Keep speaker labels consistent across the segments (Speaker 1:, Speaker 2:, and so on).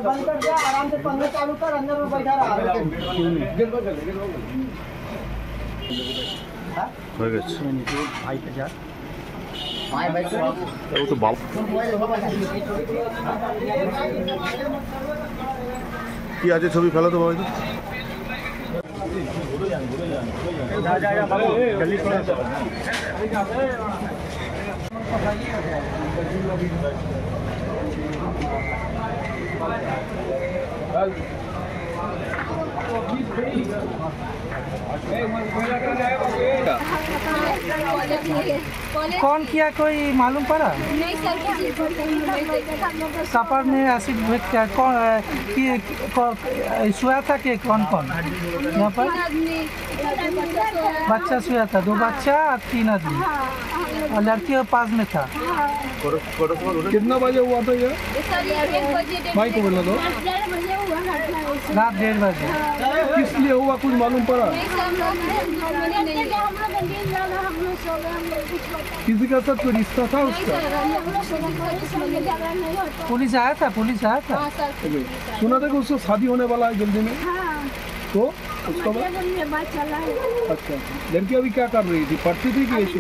Speaker 1: बंद कर दिया, आराम से पंखा चालू कर, अंदर में बैठा रहा।
Speaker 2: হয়ে গেছে
Speaker 1: भाई पे जा
Speaker 2: ও তো বাবা কি আছে ছবি ফেলো তো বাবা
Speaker 1: जल्दी
Speaker 3: कौन किया कोई मालूम पड़ा?
Speaker 4: नहीं सर,
Speaker 3: सफर में एसिड क्या कौन सोया था कि कौन कौन यहाँ पर? बच्चा सोया था, 2 बच्चा और 3 आदमी और लड़की पास में था।
Speaker 2: कितना बजे हुआ था ये भाई को बोला दो
Speaker 3: रात 1:30 बजे।
Speaker 2: किस लिए हुआ कुछ मालूम पड़ा? किसी का साथ कोई रिश्ता था उसका?
Speaker 3: पुलिस आया था?
Speaker 2: सुना था कि उसको शादी होने वाला है जल्दी में, तो उसका बाद अच्छा लड़की अभी क्या कर रही थी, पढ़ती थी कि ऐसे?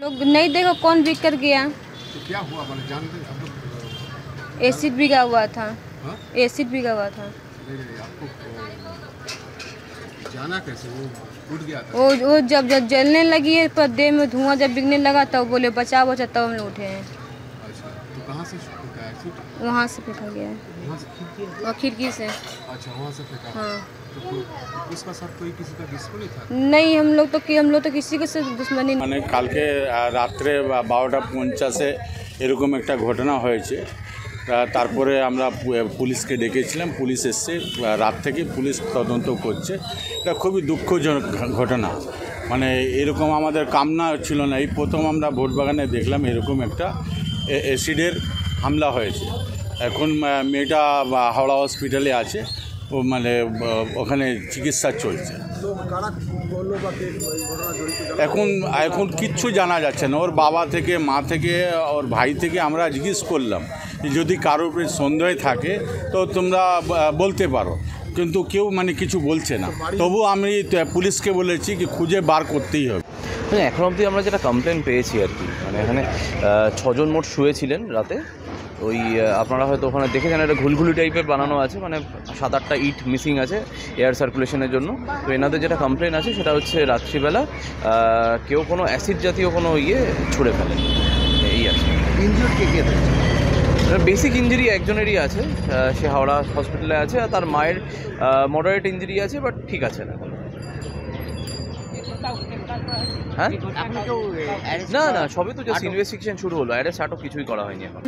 Speaker 4: लोग नहीं देखो कौन बिक कर गया।
Speaker 2: क्या हुआ मैंने जानते हैं?
Speaker 4: एसिड बिका हुआ था। एसिड बिका हुआ था।
Speaker 2: आपको जाना कैसे, वो उठ गया था?
Speaker 4: वो जब जलने लगी है पर देह में धुआं जब बिकने लगा तब बोले बचाओ बचाओ, तब हम लोग उठे हैं।
Speaker 2: अच्छा तो कहाँ से फेंका एसिड?
Speaker 4: वहाँ से फेंका गया है, और खिड़की से।
Speaker 2: अच्छा वहाँ से फेंका।
Speaker 4: हाँ
Speaker 2: तो उसका साथ कोई किसी का दुश्मनी था?
Speaker 4: नहीं, हम लोग तो किसी के साथ दुश्मनी नहीं।
Speaker 5: মানে কালকে রাত্রে 12:50 এরকম একটা ঘটনা হয়েছে। তারপরে আমরা পুলিশকে ডেকেছিলাম, পুলিশ এসছে, রাত থেকে পুলিশ তদন্ত করছে। এটা খুবই দুঃখজনক ঘটনা, মানে এরকম আমাদের কামনা ছিল না। এই প্রথম আমরা ভোটবাগানে দেখলাম এরকম একটা অ্যাসিডের হামলা হয়েছে। এখন মেয়েটা হাওড়া হসপিটালে আছে, ও মানে ওখানে চিকিৎসা চলছে। এখন কিচ্ছু জানা যাচ্ছে না। ওর বাবা থেকে, মা থেকে, ওর ভাই থেকে আমরা জিজ্ঞেস করলাম যদি কারোর উপরে সন্দেহ থাকে তো তোমরা বলতে পারো, কিন্তু কেউ মানে কিছু বলছে না। তবু আমি পুলিশকে বলেছি কি খুঁজে বার করতেই হবে।
Speaker 6: এখন অবধি আমরা যেটা কমপ্লেন পেয়েছি আর কি, মানে এখানে 6 জন মোট শুয়েছিলেন রাতে। ওই আপনারা হয়তো ওখানে দেখেছেন একটা ঘুলঘুলি টাইপের বানানো আছে, মানে 7-8টা ইট মিসিং আছে এয়ার সার্কুলেশনের জন্য। তো এনাদের যেটা কমপ্লেন আছে সেটা হচ্ছে রাত্রিবেলা কেউ কোনো অ্যাসিড জাতীয় কোনো ছুঁড়ে ফেলেন, এই আছে।
Speaker 2: ইনজুর্ড কে কে?
Speaker 6: বেসিক ইঞ্জুরি একজনেরই আছে, সে হাওড়া হসপিটালে আছে, আর তার মায়ের মডারেট ইঞ্জুরি আছে, বাট ঠিক আছে না। হ্যাঁ না সবই তো জাস্ট ইনভেস্টিগেশন শুরু হলো, অ্যারেস্ট আটক কিছুই করা হয়নি এখন।